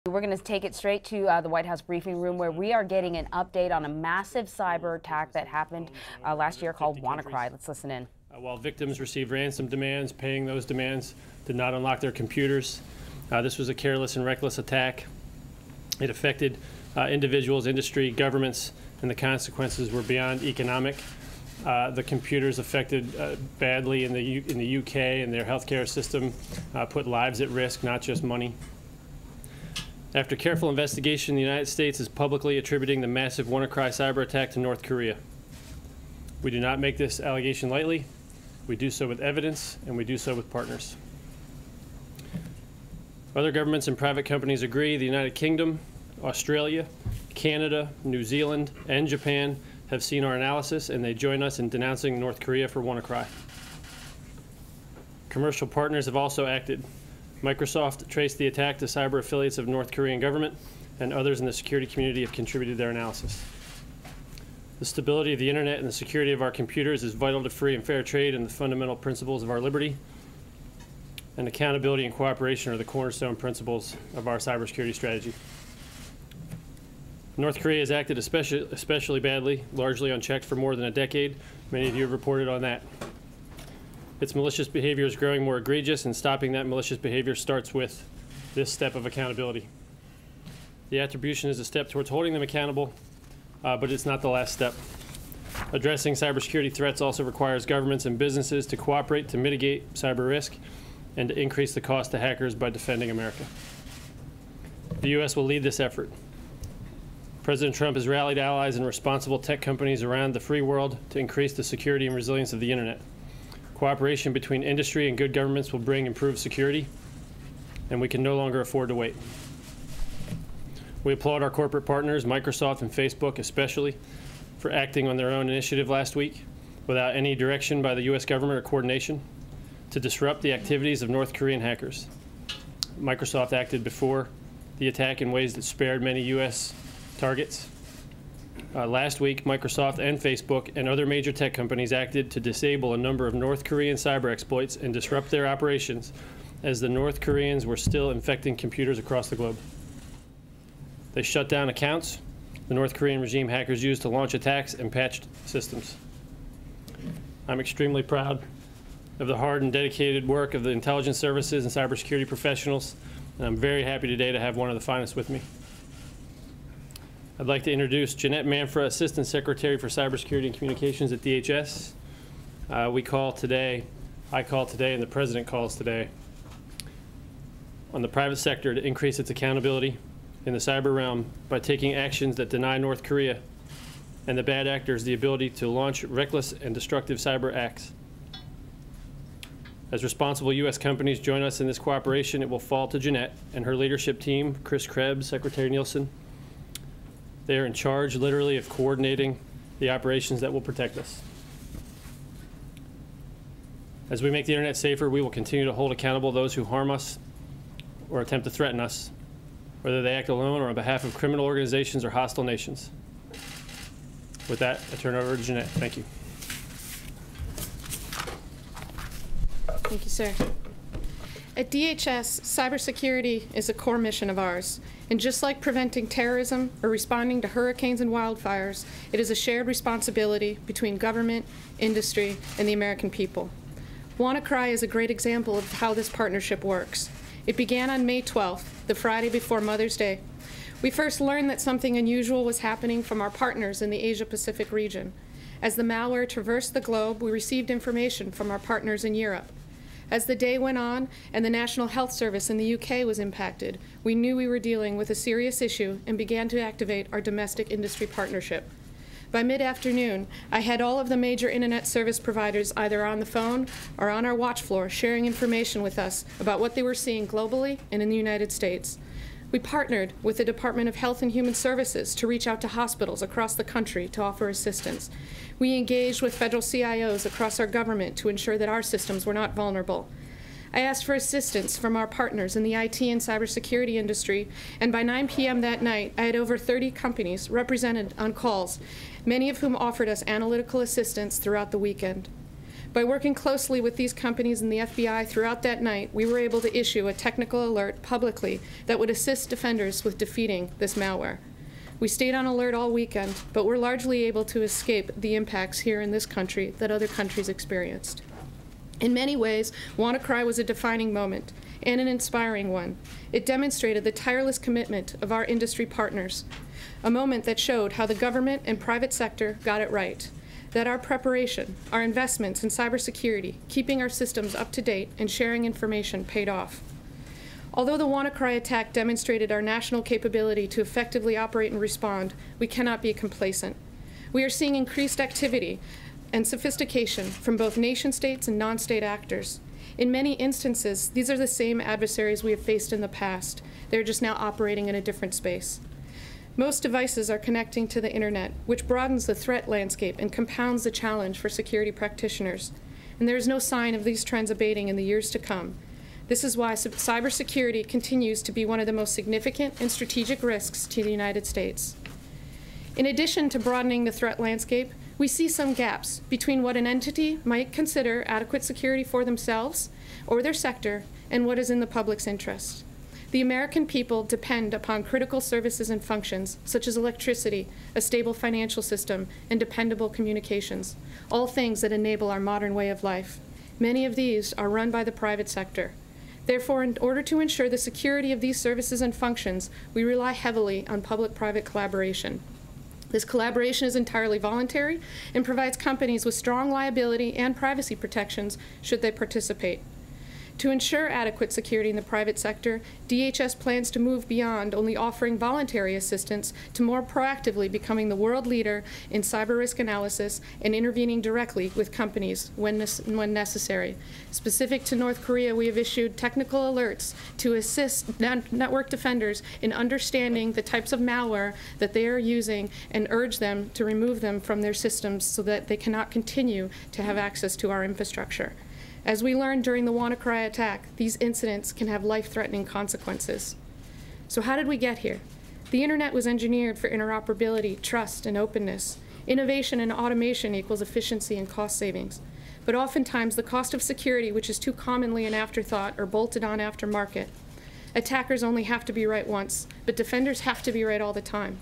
We're going to take it straight to the White House briefing room, where we are getting an update on a massive cyber attack that happened last year called WannaCry. Let's listen in. While victims received ransom demands, paying those demands did not unlock their computers. This was a careless and reckless attack. It affected individuals, industry, governments, and the consequences were beyond economic. The computers affected badly in the UK, and their healthcare system put lives at risk, not just money. After careful investigation, the United States is publicly attributing the massive WannaCry cyber attack to North Korea. We do not make this allegation lightly. We do so with evidence, and we do so with partners. Other governments and private companies agree. The United Kingdom, Australia, Canada, New Zealand, and Japan have seen our analysis, and they join us in denouncing North Korea for WannaCry. Commercial partners have also acted. Microsoft traced the attack to cyber affiliates of North Korean government, and others in the security community have contributed their analysis. The stability of the internet and the security of our computers is vital to free and fair trade and the fundamental principles of our liberty. And accountability and cooperation are the cornerstone principles of our cybersecurity strategy. North Korea has acted especially badly, largely unchecked for more than a decade. Many of you have reported on that. Its malicious behavior is growing more egregious, and stopping that malicious behavior starts with this step of accountability. The attribution is a step towards holding them accountable, but it's not the last step. Addressing cybersecurity threats also requires governments and businesses to cooperate to mitigate cyber risk and to increase the cost to hackers by defending America. The U.S. will lead this effort. President Trump has rallied allies and responsible tech companies around the free world to increase the security and resilience of the internet. Cooperation between industry and good governments will bring improved security, and we can no longer afford to wait. We applaud our corporate partners, Microsoft and Facebook especially, for acting on their own initiative last week without any direction by the U.S. government or coordination to disrupt the activities of North Korean hackers. Microsoft acted before the attack in ways that spared many U.S. targets. Last week, Microsoft and Facebook and other major tech companies acted to disable a number of North Korean cyber exploits and disrupt their operations as the North Koreans were still infecting computers across the globe. They shut down accounts the North Korean regime hackers used to launch attacks and patched systems. I'm extremely proud of the hard and dedicated work of the intelligence services and cybersecurity professionals, and I'm very happy today to have one of the finest with me. I'd like to introduce Jeanette Manfra, Assistant Secretary for Cybersecurity and Communications at DHS. I call today, and the President calls today on the private sector to increase its accountability in the cyber realm by taking actions that deny North Korea and the bad actors the ability to launch reckless and destructive cyber acts. As responsible U.S. companies join us in this cooperation, it will fall to Jeanette and her leadership team, Chris Krebs, Secretary Nielsen. They are in charge, literally, of coordinating the operations that will protect us. As we make the internet safer, we will continue to hold accountable those who harm us or attempt to threaten us, whether they act alone or on behalf of criminal organizations or hostile nations. With that, I turn it over to Jeanette. Thank you. Thank you, sir. At DHS, cybersecurity is a core mission of ours. And just like preventing terrorism or responding to hurricanes and wildfires, it is a shared responsibility between government, industry, and the American people. WannaCry is a great example of how this partnership works. It began on May 12th, the Friday before Mother's Day. We first learned that something unusual was happening from our partners in the Asia-Pacific region. As the malware traversed the globe, we received information from our partners in Europe. As the day went on and the National Health Service in the UK was impacted, we knew we were dealing with a serious issue and began to activate our domestic industry partnership. By mid-afternoon, I had all of the major internet service providers either on the phone or on our watch floor sharing information with us about what they were seeing globally and in the United States. We partnered with the Department of Health and Human Services to reach out to hospitals across the country to offer assistance. We engaged with federal CIOs across our government to ensure that our systems were not vulnerable. I asked for assistance from our partners in the IT and cybersecurity industry, and by 9 p.m. that night, I had over 30 companies represented on calls, many of whom offered us analytical assistance throughout the weekend. By working closely with these companies and the FBI throughout that night, we were able to issue a technical alert publicly that would assist defenders with defeating this malware. We stayed on alert all weekend, but we're largely able to escape the impacts here in this country that other countries experienced. In many ways, WannaCry was a defining moment and an inspiring one. It demonstrated the tireless commitment of our industry partners, a moment that showed how the government and private sector got it right, that our preparation, our investments in cybersecurity, keeping our systems up to date, and sharing information paid off. Although the WannaCry attack demonstrated our national capability to effectively operate and respond, we cannot be complacent. We are seeing increased activity and sophistication from both nation-states and non-state actors. In many instances, these are the same adversaries we have faced in the past. They're just now operating in a different space. Most devices are connecting to the internet, which broadens the threat landscape and compounds the challenge for security practitioners. And there is no sign of these trends abating in the years to come. This is why cybersecurity continues to be one of the most significant and strategic risks to the United States. In addition to broadening the threat landscape, we see some gaps between what an entity might consider adequate security for themselves or their sector and what is in the public's interest. The American people depend upon critical services and functions, such as electricity, a stable financial system, and dependable communications, all things that enable our modern way of life. Many of these are run by the private sector. Therefore, in order to ensure the security of these services and functions, we rely heavily on public-private collaboration. This collaboration is entirely voluntary and provides companies with strong liability and privacy protections should they participate. To ensure adequate security in the private sector, DHS plans to move beyond only offering voluntary assistance to more proactively becoming the world leader in cyber risk analysis and intervening directly with companies when necessary. Specific to North Korea, we have issued technical alerts to assist network defenders in understanding the types of malware that they are using and urge them to remove them from their systems so that they cannot continue to have access to our infrastructure. As we learned during the WannaCry attack, these incidents can have life-threatening consequences. So how did we get here? The internet was engineered for interoperability, trust, and openness. Innovation and automation equals efficiency and cost savings. But oftentimes, the cost of security, which is too commonly an afterthought or bolted on aftermarket. Attackers only have to be right once, but defenders have to be right all the time.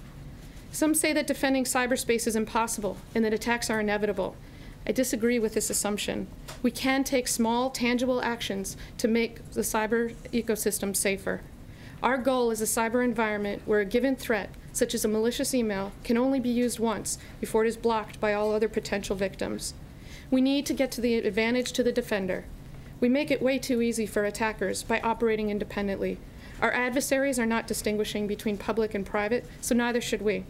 Some say that defending cyberspace is impossible and that attacks are inevitable. I disagree with this assumption. We can take small, tangible actions to make the cyber ecosystem safer. Our goal is a cyber environment where a given threat, such as a malicious email, can only be used once before it is blocked by all other potential victims. We need to get to the advantage to the defender. We make it way too easy for attackers by operating independently. Our adversaries are not distinguishing between public and private, so neither should we.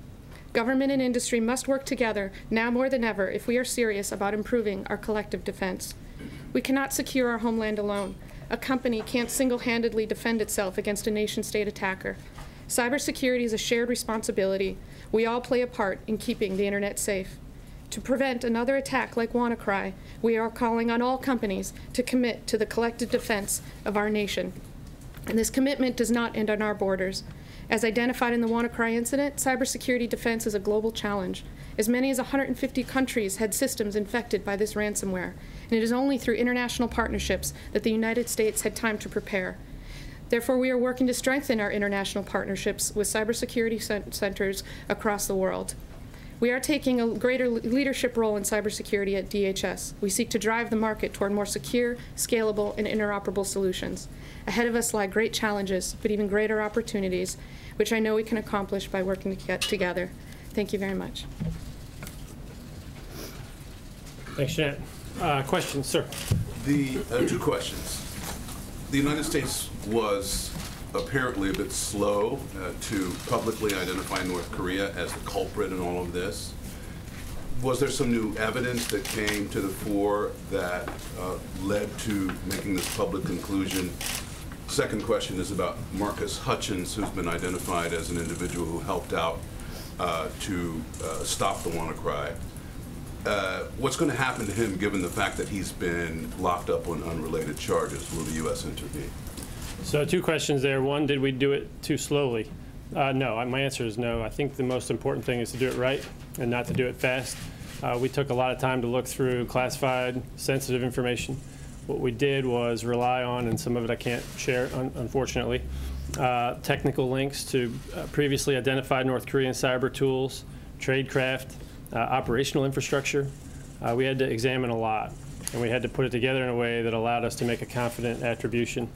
Government and industry must work together now more than ever if we are serious about improving our collective defense. We cannot secure our homeland alone. A company can't single-handedly defend itself against a nation-state attacker. Cybersecurity is a shared responsibility. We all play a part in keeping the internet safe. To prevent another attack like WannaCry, we are calling on all companies to commit to the collective defense of our nation. And this commitment does not end on our borders. As identified in the WannaCry incident, cybersecurity defense is a global challenge. As many as 150 countries had systems infected by this ransomware, and it is only through international partnerships that the United States had time to prepare. Therefore, we are working to strengthen our international partnerships with cybersecurity centers across the world. We are taking a greater leadership role in cybersecurity at DHS. We seek to drive the market toward more secure, scalable, and interoperable solutions. Ahead of us lie great challenges, but even greater opportunities, which I know we can accomplish by working together. Thank you very much. Thanks, Jeanette. Questions, sir? Two questions. The United States was apparently a bit slow to publicly identify North Korea as the culprit in all of this. Was there some new evidence that came to the fore that led to making this public conclusion? Second question is about Marcus Hutchins, who's been identified as an individual who helped out to stop the WannaCry. What's going to happen to him given the fact that he's been locked up on unrelated charges? Will the U.S. intervene? So two questions there. One, did we do it too slowly? No, my answer is no. I think the most important thing is to do it right and not to do it fast. we took a lot of time to look through classified, sensitive information. What we did was rely on, and some of it I can't share, unfortunately, technical links to previously identified North Korean cyber tools, tradecraft, operational infrastructure. We had to examine a lot, and we had to put it together in a way that allowed us to make a confident attribution.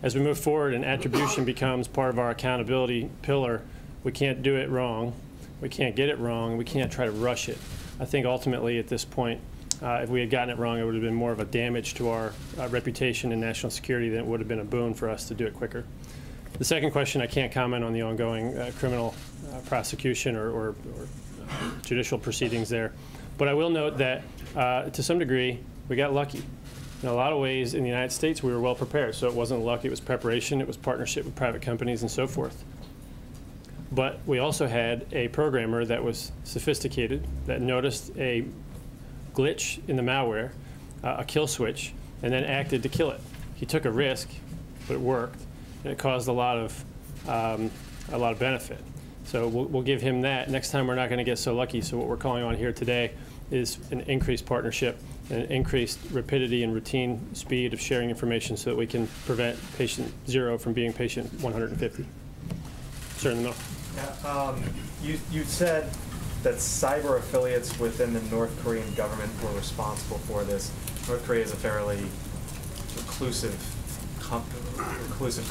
As we move forward and attribution becomes part of our accountability pillar, we can't do it wrong, we can't get it wrong, and we can't try to rush it. I think ultimately at this point, if we had gotten it wrong, it would have been more of a damage to our reputation and national security than it would have been a boon for us to do it quicker. The second question, I can't comment on the ongoing criminal prosecution or judicial proceedings there. But I will note that to some degree, we got lucky. In a lot of ways in the United States, we were well prepared. So it wasn't luck, it was preparation, it was partnership with private companies and so forth. But we also had a programmer that was sophisticated, that noticed a glitch in the malware, a kill switch, and then acted to kill it. He took a risk, but it worked, and it caused a lot of benefit. So we'll give him that. Next time we're not going to get so lucky. So what we're calling on here today is an increased partnership and an increased rapidity and routine speed of sharing information so that we can prevent patient 0 from being patient 150. Sir, in the middle. Yeah, you said that cyber affiliates within the North Korean government were responsible for this. North Korea is a fairly reclusive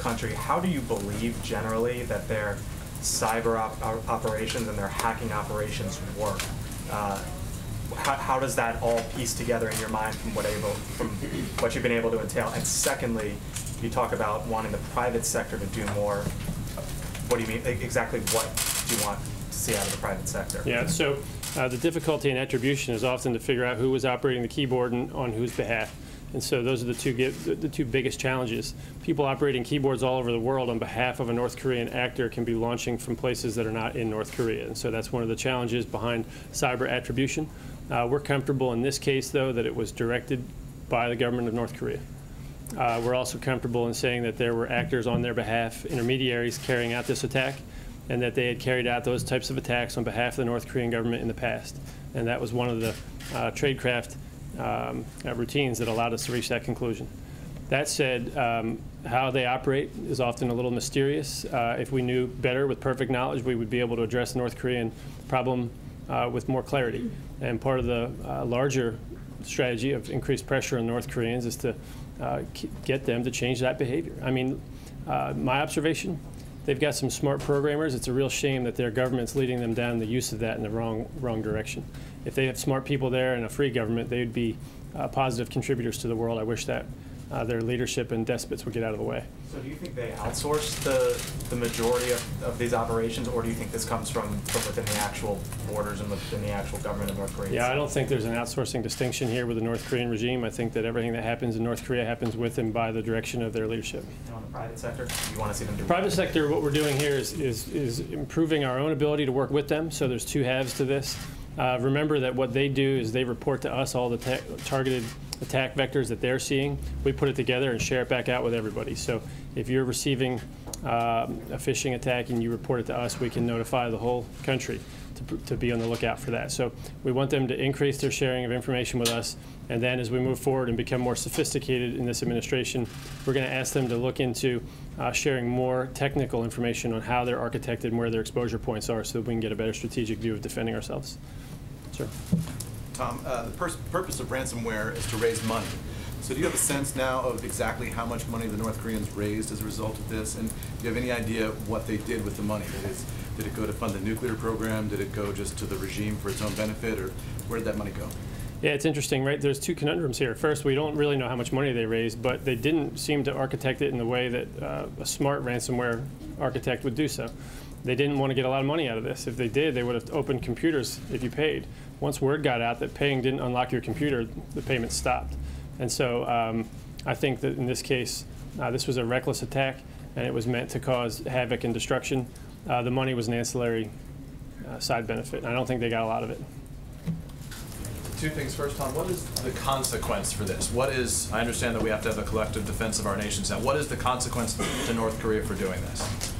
country. How do you believe generally that their cyber operations and their hacking operations work? How does that all piece together in your mind from what you've been able to entail? And secondly, you talk about wanting the private sector to do more. What do you mean? Exactly what do you want to see out of the private sector? Yeah, so the difficulty in attribution is often to figure out who was operating the keyboard and on whose behalf. And so those are the two biggest challenges. People operating keyboards all over the world on behalf of a North Korean actor can be launching from places that are not in North Korea. And so that's one of the challenges behind cyber attribution. We're comfortable in this case, though, that it was directed by the government of North Korea. We're also comfortable in saying that there were actors on their behalf, intermediaries carrying out this attack, and that they had carried out those types of attacks on behalf of the North Korean government in the past. And that was one of the tradecraft routines that allowed us to reach that conclusion. That said, how they operate is often a little mysterious. If we knew better with perfect knowledge, we would be able to address the North Korean problem with more clarity. And part of the larger strategy of increased pressure on North Koreans is to get them to change that behavior. I mean, my observation, they've got some smart programmers. It's a real shame that their government's leading them down the use of that in the wrong direction. If they have smart people there and a free government, they would be positive contributors to the world. I wish that their leadership and despots would get out of the way. So do you think they outsource the majority of these operations, or do you think this comes from within the actual borders and within the actual government of North Korea? Yeah, I don't think there's an outsourcing distinction here with the North Korean regime. I think that everything that happens in North Korea happens with and by the direction of their leadership. And on the private sector, do you want to see them do private sector, what we're doing here is improving our own ability to work with them. So there's two halves to this. Remember that what they do is they report to us all the targeted attack vectors that they're seeing. We put it together and share it back out with everybody. So if you're receiving a phishing attack and you report it to us, we can notify the whole country to be on the lookout for that. So we want them to increase their sharing of information with us. And then as we move forward and become more sophisticated in this administration, we're going to ask them to look into sharing more technical information on how they're architected and where their exposure points are so that we can get a better strategic view of defending ourselves. Sir. Tom, the purpose of ransomware is to raise money. So do you have a sense now of exactly how much money the North Koreans raised as a result of this? And do you have any idea what they did with the money? Did it go to fund the nuclear program? Did it go just to the regime for its own benefit? Or where did that money go? Yeah, it's interesting, right? There's two conundrums here. First, we don't really know how much money they raised, but they didn't seem to architect it in the way that a smart ransomware architect would do so. They didn't want to get a lot of money out of this. If they did, they would have opened computers if you paid. Once word got out that paying didn't unlock your computer, the payment stopped. And so I think that in this case, this was a reckless attack, and it was meant to cause havoc and destruction. The money was an ancillary side benefit, and I don't think they got a lot of it. Two things. First, Tom, what is the consequence for this? I understand that we have to have a collective defense of our nations now. What is the consequence to North Korea for doing this?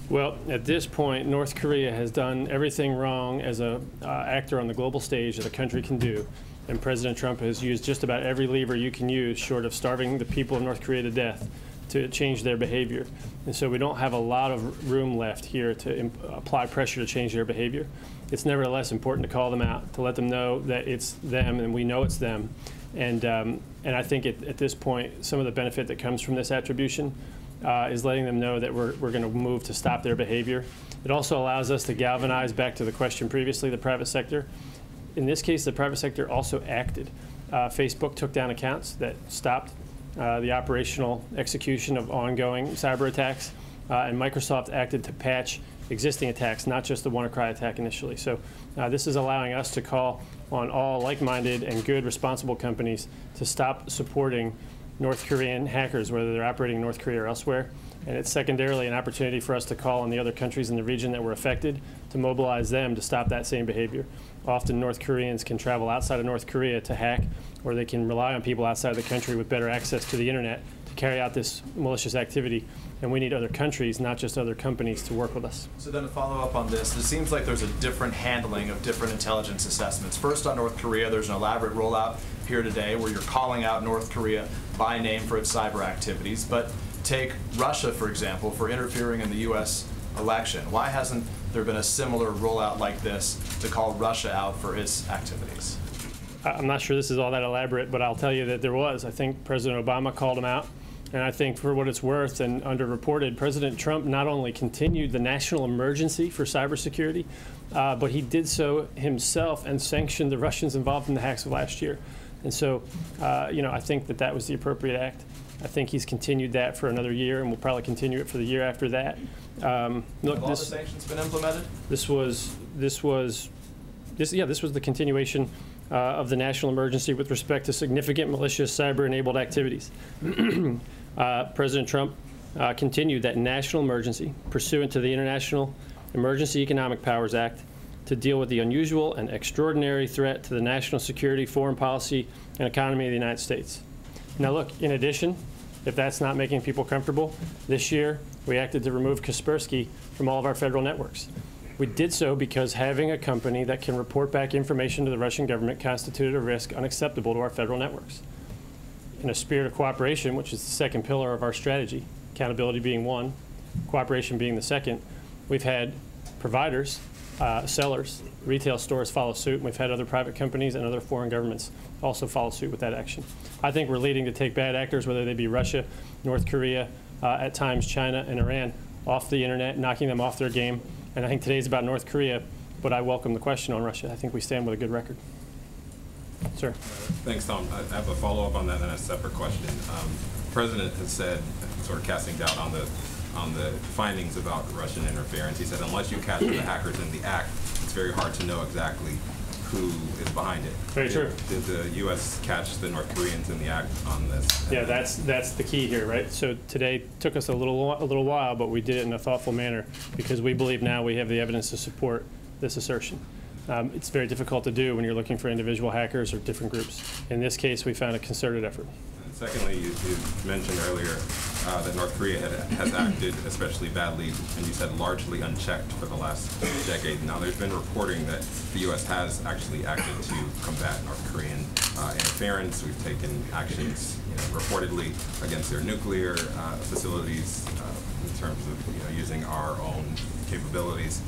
Well, at this point, North Korea has done everything wrong as a actor on the global stage that a country can do. And President Trump has used just about every lever you can use, short of starving the people of North Korea to death, to change their behavior. And so we don't have a lot of room left here to apply pressure to change their behavior. It's nevertheless important to call them out, to let them know that it's them and we know it's them. And I think at this point, some of the benefit that comes from this attribution is letting them know that we're going to move to stop their behavior. It also allows us to galvanize, back to the question previously, the private sector. In this case, the private sector also acted. Facebook took down accounts that stopped the operational execution of ongoing cyber attacks, and Microsoft acted to patch existing attacks, not just the WannaCry attack initially. So this is allowing us to call on all like-minded and good, responsible companies to stop supporting North Korean hackers, whether they're operating in North Korea or elsewhere. And it's secondarily an opportunity for us to call on the other countries in the region that were affected to mobilize them to stop that same behavior. Often North Koreans can travel outside of North Korea to hack, or they can rely on people outside of the country with better access to the internet to carry out this malicious activity. And we need other countries, not just other companies, to work with us. So then to follow up on this, it seems like there's a different handling of different intelligence assessments. First on North Korea, there's an elaborate rollout here today where you're calling out North Korea by name for its cyber activities. But take Russia, for example, for interfering in the U.S. election. Why hasn't there been a similar rollout like this to call Russia out for its activities? I'm not sure this is all that elaborate, but I'll tell you that there was. I think President Obama called him out. And I think for what it's worth and underreported, President Trump not only continued the national emergency for cybersecurity, but he did so himself and sanctioned the Russians involved in the hacks of last year. And so, I think that was the appropriate act. I think he's continued that for another year, and we'll probably continue it for the year after that. Have all the sanctions been implemented? This was the continuation of the national emergency with respect to significant malicious cyber-enabled activities. President Trump continued that national emergency pursuant to the International Emergency Economic Powers Act to deal with the unusual and extraordinary threat to the national security, foreign policy, and economy of the United States. Now look, in addition, if that's not making people comfortable, this year we acted to remove Kaspersky from all of our federal networks. We did so because having a company that can report back information to the Russian government constituted a risk unacceptable to our federal networks. In a spirit of cooperation, which is the second pillar of our strategy, accountability being one, cooperation being the second, we've had providers, sellers, retail stores follow suit, and we've had other private companies and other foreign governments also follow suit with that action. I think we're leading to take bad actors, whether they be Russia, North Korea, at times China and Iran, off the internet, knocking them off their game. And I think today's about North Korea, but I welcome the question on Russia. I think we stand with a good record. Sir. Thanks, Tom. I have a follow-up on that and a separate question. The President has said, sort of casting doubt on the findings about Russian interference. He said, unless you catch the hackers in the act, it's very hard to know exactly who is behind it. Very true. Did the U.S. catch the North Koreans in the act on this? Yeah, that's the key here, right? So today took us a little while, but we did it in a thoughtful manner because we believe now we have the evidence to support this assertion. It's very difficult to do when you're looking for individual hackers or different groups. In this case, we found a concerted effort. And secondly, you mentioned earlier that North Korea has acted especially badly, and you said largely unchecked for the last decade. Now, there's been reporting that the U.S. has actually acted to combat North Korean interference. We've taken actions, reportedly against their nuclear facilities in terms of using our own capabilities.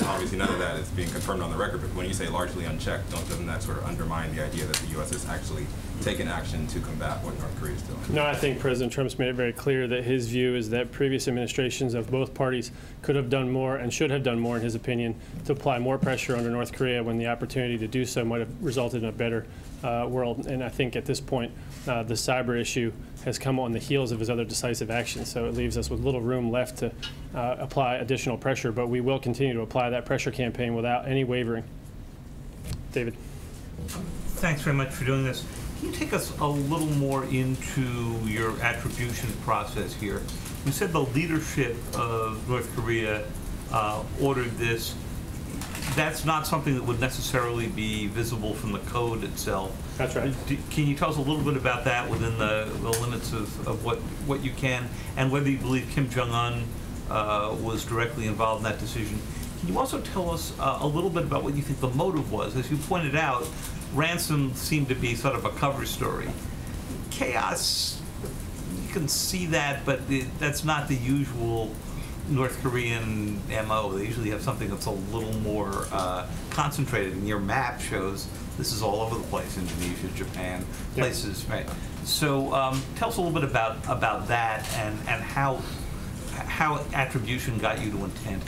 Obviously, none of that is being confirmed on the record, but when you say largely unchecked, doesn't that sort of undermine the idea that the U.S. has actually taken action to combat what North Korea is doing? No, I think President Trump's made it very clear that his view is that previous administrations of both parties could have done more and should have done more, in his opinion, to apply more pressure under North Korea when the opportunity to do so might have resulted in a better world. And I think at this point, the cyber issue has come on the heels of his other decisive actions, so it leaves us with little room left to apply additional pressure, but we will continue to apply that pressure campaign without any wavering. David. Thanks very much for doing this. Can you take us a little more into your attribution process here? You said the leadership of North Korea ordered this. That's not something that would necessarily be visible from the code itself. That's right. Can you tell us a little bit about that within the limits of what you can, and whether you believe Kim Jong-un was directly involved in that decision. Can you also tell us a little bit about what you think the motive was? As you pointed out, ransom seemed to be sort of a cover story. Chaos, you can see that, but that's not the usual North Korean MO. They usually have something that's a little more concentrated, and your map shows this is all over the place, Indonesia, Japan, places, right? So tell us a little bit about that and how attribution got you to intent.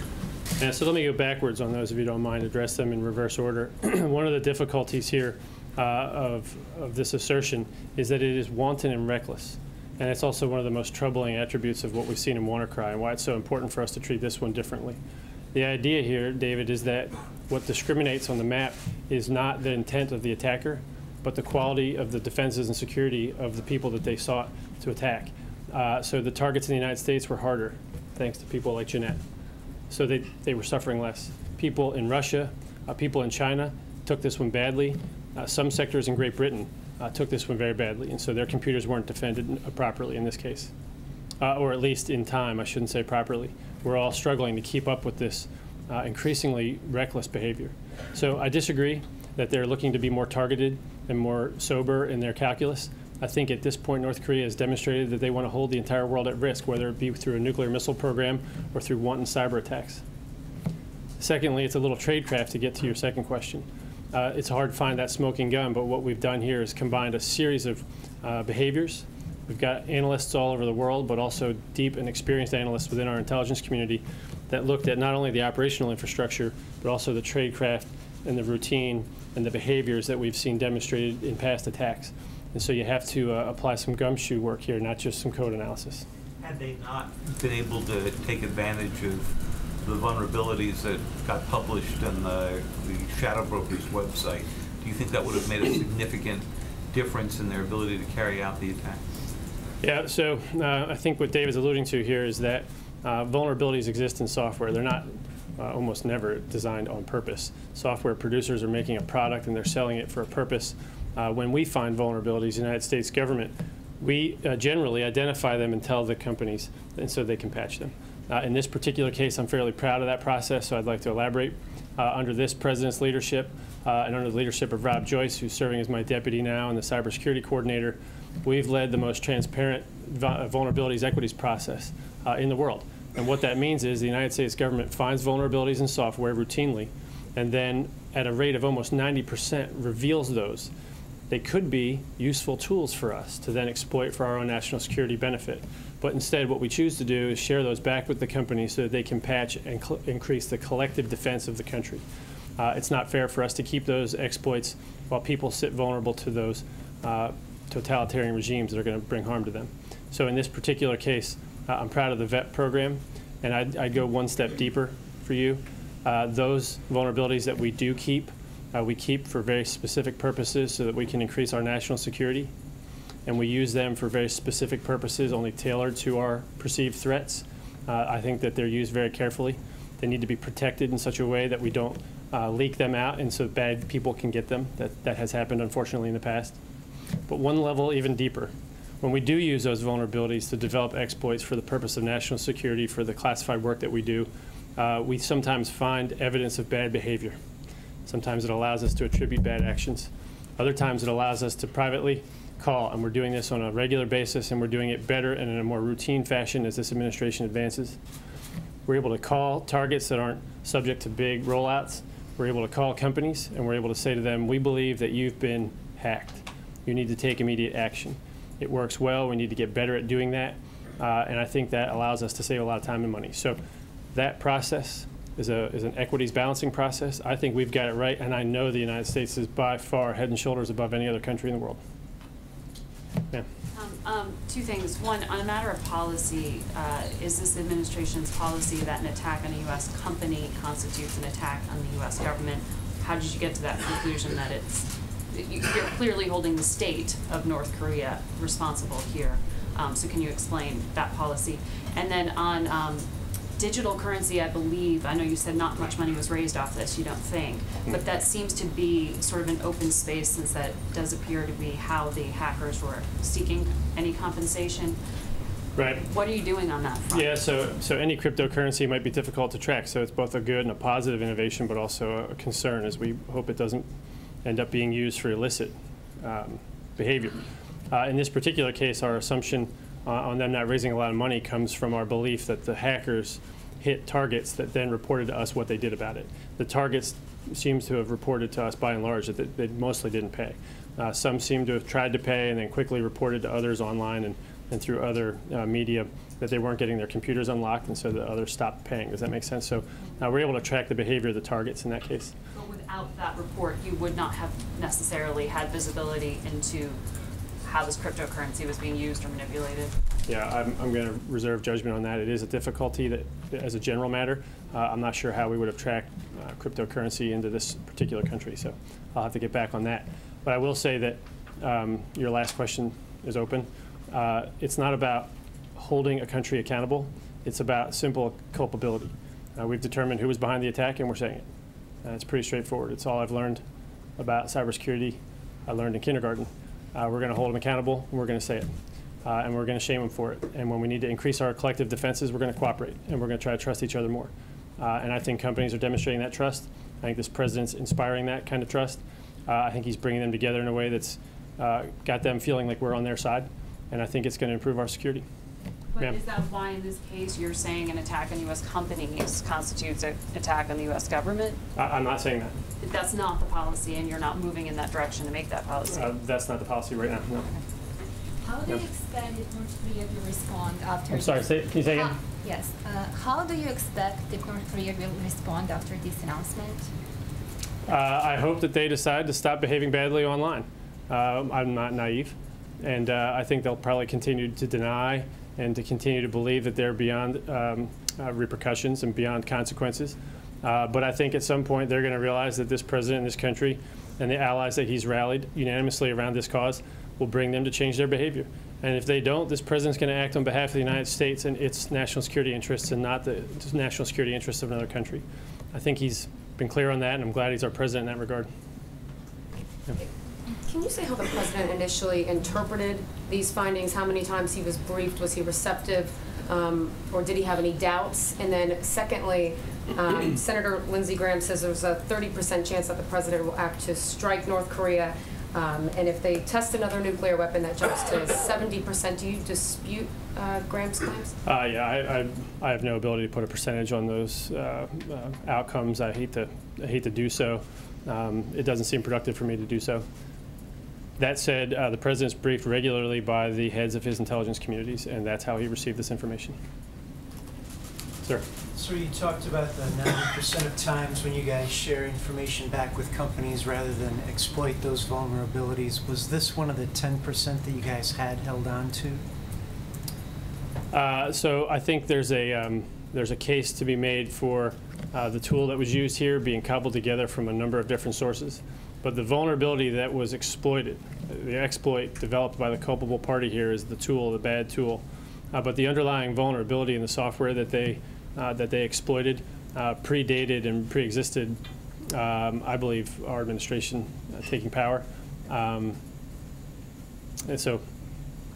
Yeah, so let me go backwards on those, if you don't mind, address them in reverse order. One of the difficulties here of this assertion is that it is wanton and reckless. And it's also one of the most troubling attributes of what we've seen in WannaCry and why it's so important for us to treat this one differently. The idea here, David, is that what discriminates on the map is not the intent of the attacker, but the quality of the defenses and security of the people that they sought to attack. So the targets in the United States were harder, thanks to people like Jeanette. So they were suffering less. People in Russia, people in China took this one badly. Some sectors in Great Britain took this one very badly, and so their computers weren't defended properly in this case, or at least in time, I shouldn't say properly. We're all struggling to keep up with this increasingly reckless behavior. So I disagree that they're looking to be more targeted and more sober in their calculus. I think at this point North Korea has demonstrated that they want to hold the entire world at risk, whether it be through a nuclear missile program or through wanton cyber attacks. Secondly, it's a little tradecraft to get to your second question. It's hard to find that smoking gun, but what we've done here is combined a series of behaviors. We've got analysts all over the world, but also deep and experienced analysts within our intelligence community that looked at not only the operational infrastructure, but also the tradecraft and the routine and the behaviors that we've seen demonstrated in past attacks. And so you have to apply some gumshoe work here, not just some code analysis. Had they not been able to take advantage of the vulnerabilities that got published on the Shadow Broker's website, do you think that would have made a significant difference in their ability to carry out the attack? Yeah, so I think what Dave is alluding to here is that vulnerabilities exist in software. They're not almost never designed on purpose. Software producers are making a product and they're selling it for a purpose. When we find vulnerabilities in the United States government, we generally identify them and tell the companies, and so they can patch them. In this particular case, I'm fairly proud of that process, so I'd like to elaborate. Under this president's leadership and under the leadership of Rob Joyce, who's serving as my deputy now and the cybersecurity coordinator, we've led the most transparent vulnerabilities equities process in the world. And what that means is the United States government finds vulnerabilities in software routinely, and then at a rate of almost 90% reveals those. They could be useful tools for us to then exploit for our own national security benefit. But instead, what we choose to do is share those back with the company so that they can patch and increase the collective defense of the country. It's not fair for us to keep those exploits while people sit vulnerable to those totalitarian regimes that are going to bring harm to them. So in this particular case, I'm proud of the VET program, and I'd go one step deeper for you. Those vulnerabilities that we do keep, we keep for very specific purposes so that we can increase our national security. And we use them for very specific purposes, only tailored to our perceived threats. I think that they're used very carefully. They need to be protected in such a way that we don't leak them out and so bad people can get them. That has happened, unfortunately, in the past. But one level even deeper. When we do use those vulnerabilities to develop exploits for the purpose of national security, for the classified work that we do, we sometimes find evidence of bad behavior. Sometimes it allows us to attribute bad actions. Other times it allows us to privately call, and we're doing this on a regular basis, and we're doing it better and in a more routine fashion as this administration advances. We're able to call targets that aren't subject to big rollouts. We're able to call companies, and we're able to say to them, we believe that you've been hacked. You need to take immediate action. It works well. We need to get better at doing that, and I think that allows us to save a lot of time and money. So that process is an equities balancing process. I think we've got it right, and I know the United States is by far head and shoulders above any other country in the world. Yeah. Two things. One, on a matter of policy, is this administration's policy that an attack on a U.S. company constitutes an attack on the U.S. government? How did you get to that conclusion that you're clearly holding the state of North Korea responsible here? So can you explain that policy? And then on digital currency, I believe, I know you said not much money was raised off this, you don't think, but that seems to be sort of an open space since that does appear to be how the hackers were seeking any compensation. Right. What are you doing on that front? Yeah, so any cryptocurrency might be difficult to track. So it's both a good and a positive innovation, but also a concern, as we hope it doesn't end up being used for illicit behavior. In this particular case, our assumption on them not raising a lot of money comes from our belief that the hackers hit targets that then reported to us what they did about it. The targets seems to have reported to us, by and large, that they mostly didn't pay. Some seem to have tried to pay and then quickly reported to others online and through other media that they weren't getting their computers unlocked, and so the others stopped paying. Does that make sense? So we're able to track the behavior of the targets in that case. But without that report, you would not have necessarily had visibility into how this cryptocurrency was being used or manipulated. Yeah, I'm going to reserve judgment on that. It is a difficulty that, as a general matter, I'm not sure how we would have tracked cryptocurrency into this particular country, so I'll have to get back on that. But I will say that your last question is open. It's not about holding a country accountable. It's about simple culpability. We've determined who was behind the attack, and we're saying it. It's pretty straightforward. It's all I've learned about cybersecurity. I learned in kindergarten. We're going to hold them accountable, and we're going to say it. And we're going to shame them for it. And when we need to increase our collective defenses, we're going to cooperate, and we're going to try to trust each other more. And I think companies are demonstrating that trust. I think this president's inspiring that kind of trust. I think he's bringing them together in a way that's got them feeling like we're on their side. And I think it's going to improve our security. But is that why, in this case, you're saying an attack on U.S. companies constitutes an attack on the U.S. government? I'm not saying that. That's not the policy, and you're not moving in that direction to make that policy? That's not the policy right now, no. How do you expect North Korea will respond after I'm sorry, can you say again? Yes. How do you expect that North Korea will respond after this announcement? I hope that they decide to stop behaving badly online. I'm not naive. And I think they'll probably continue to deny and to continue to believe that they're beyond repercussions and beyond consequences. But I think at some point they're going to realize that this president in this country and the allies that he's rallied unanimously around this cause will bring them to change their behavior. And if they don't, this president's going to act on behalf of the United States and its national security interests and not the national security interests of another country. I think he's been clear on that, and I'm glad he's our president in that regard. Yeah. Can you say how the president initially interpreted these findings? How many times he was briefed? Was he receptive? Or did he have any doubts? And then secondly, Senator Lindsey Graham says there's a 30% chance that the president will act to strike North Korea. And if they test another nuclear weapon, that jumps to 70%. Do you dispute Graham's claims? Yeah, I have no ability to put a percentage on those outcomes. I hate to do so. It doesn't seem productive for me to do so. That said, the president's briefed regularly by the heads of his intelligence communities, and that's how he received this information. Sir. So you talked about the 90% of times when you guys share information back with companies rather than exploit those vulnerabilities. Was this one of the 10% that you guys had held on to? So I think there's a case to be made for the tool that was used here being cobbled together from a number of different sources. But the vulnerability that was exploited, the exploit developed by the culpable party here is the tool, the bad tool. But the underlying vulnerability in the software that they exploited predated and pre-existed, I believe, our administration taking power. And so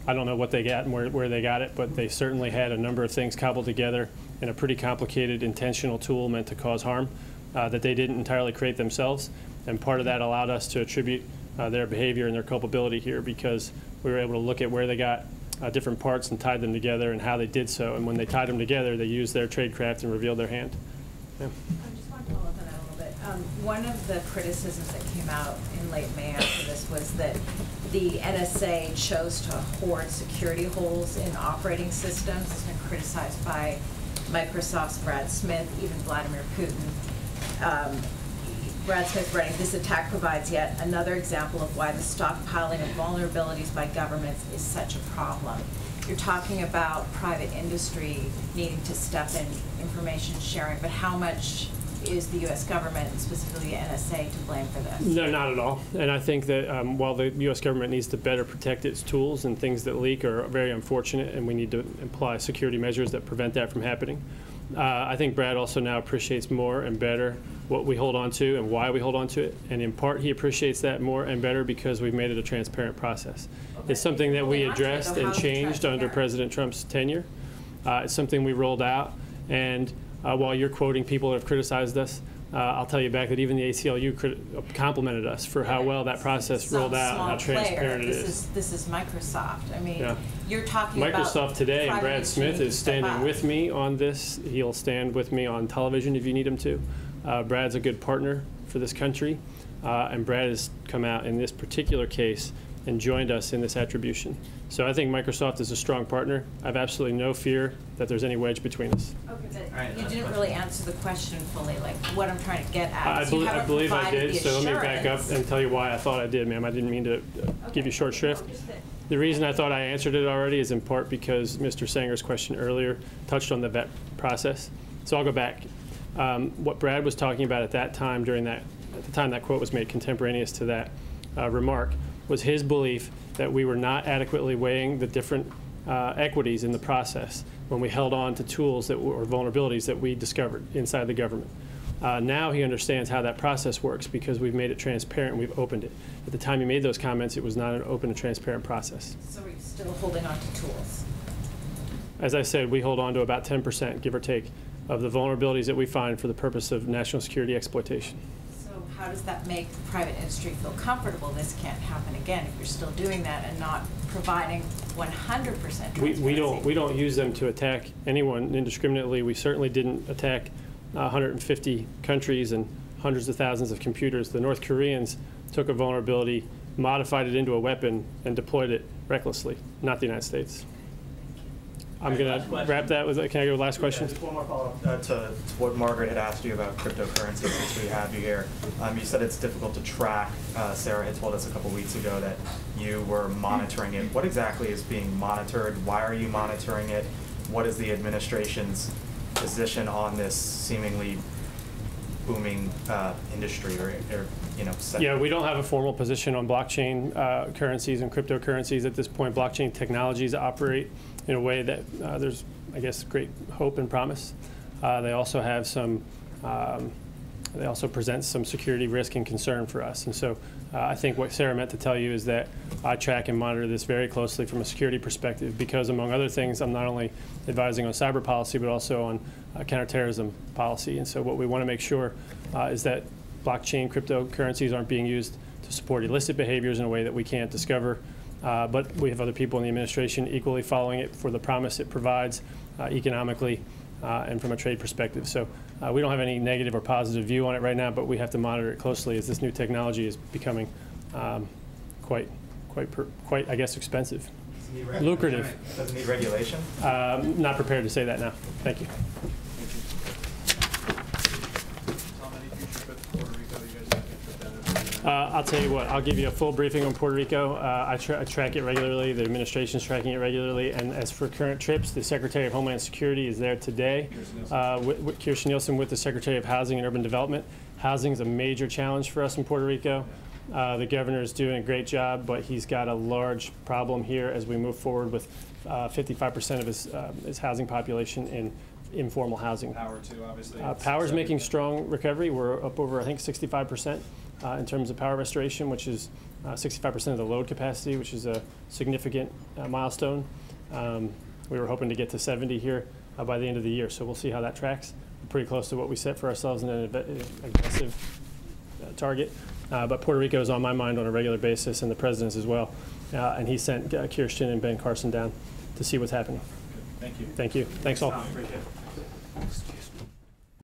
I don't know what they got and where they got it, but they certainly had a number of things cobbled together in a pretty complicated, intentional tool meant to cause harm that they didn't entirely create themselves. And part of that allowed us to attribute their behavior and their culpability here because we were able to look at where they got different parts and tied them together and how they did so. And when they tied them together, they used their tradecraft and revealed their hand. Yeah. I just want to follow up on that a little bit. One of the criticisms that came out in late May after this was that the NSA chose to hoard security holes in operating systems. It's been criticized by Microsoft's Brad Smith, even Vladimir Putin. Brad Smith writing, this attack provides yet another example of why the stockpiling of vulnerabilities by governments is such a problem. You're talking about private industry needing to step in information sharing, but how much is the U.S. government, and specifically the NSA, to blame for this? No, not at all. And I think that while the U.S. government needs to better protect its tools, and things that leak are very unfortunate, and we need to apply security measures that prevent that from happening, I think Brad also now appreciates more and better what we hold on to and why we hold on to it. And in part, he appreciates that more and better because we've made it a transparent process. It's something that we Holding on to it, addressed though, and how's the changed under transparent? President Trump's tenure. It's something we rolled out, and while you're quoting people that have criticized us, I'll tell you back that even the ACLU complimented us for how well that process rolled out and how transparent it is. This is Microsoft. I mean, Yeah. you're talking about Microsoft today, and private Brad Smith industry is to step standing up. with me on this. He'll stand with me on television if you need him to. Brad's a good partner for this country, and Brad has come out in this particular case and joined us in this attribution. So I think Microsoft is a strong partner. I have absolutely no fear that there's any wedge between us. Okay, but you didn't really answer the question fully, like what I'm trying to get at. I is you haven't believe I provided did, the so let me back up assurance. and tell you why I thought I did, ma'am. I didn't mean to give you short shrift. The reason I thought I answered it already is in part because Mr. Sanger's question earlier touched on the vet process. So I'll go back. What Brad was talking about at that time, at the time that quote was made contemporaneous to that remark, was his belief that we were not adequately weighing the different equities in the process when we held on to tools or vulnerabilities that we discovered inside the government. Now he understands how that process works because we've made it transparent and we've opened it. At the time he made those comments, it was not an open and transparent process. So we're still holding on to tools. As I said, we hold on to about 10%, give or take, of the vulnerabilities that we find for the purpose of national security exploitation. So how does that make the private industry feel comfortable this can't happen again if you're still doing that and not providing 100% transparency? We don't use them to attack anyone indiscriminately. We certainly didn't attack 150 countries and hundreds of thousands of computers. The North Koreans took a vulnerability, modified it into a weapon, and deployed it recklessly, not the United States. I'm going to wrap that with, can I go last question? Just one more follow-up to what Margaret had asked you about cryptocurrency since we have you here. You said it's difficult to track. Sarah had told us a couple weeks ago that you were monitoring it. What exactly is being monitored? Why are you monitoring it? What is the administration's position on this seemingly booming industry or sector? Yeah, we don't have a formal position on blockchain currencies and cryptocurrencies at this point. Blockchain technologies operate in a way that there's, I guess, great hope and promise. They also have some, they also present some security risk and concern for us. And so I think what Sarah meant to tell you is that I track and monitor this very closely from a security perspective because, among other things, I'm not only advising on cyber policy but also on counterterrorism policy. And so what we want to make sure is that blockchain cryptocurrencies aren't being used to support illicit behaviors in a way that we can't discover. But we have other people in the administration equally following it for the promise it provides economically and from a trade perspective. So we don't have any negative or positive view on it right now, but we have to monitor it closely as this new technology is becoming quite, I guess, expensive. Lucrative. Does it need regulation? Not prepared to say that now. Thank you. I'll tell you what, I'll give you a full briefing on Puerto Rico. I track it regularly, the administration's tracking it regularly, and as for current trips, the Secretary of Homeland Security is there today. Kirsten Nielsen with the Secretary of Housing and Urban Development. Housing is a major challenge for us in Puerto Rico. The governor is doing a great job, but he's got a large problem here as we move forward with 55% of his housing population in informal housing. Power too, obviously. Power's making strong recovery. We're up over, I think, 65%. In terms of power restoration, which is 65% of the load capacity, which is a significant milestone. We were hoping to get to 70 here by the end of the year, so we'll see how that tracks. We're pretty close to what we set for ourselves in an aggressive target. But Puerto Rico is on my mind on a regular basis, and the president's as well. And he sent Kirsten and Ben Carson down to see what's happening. Thank you. Thank you. Thanks all. Appreciate it.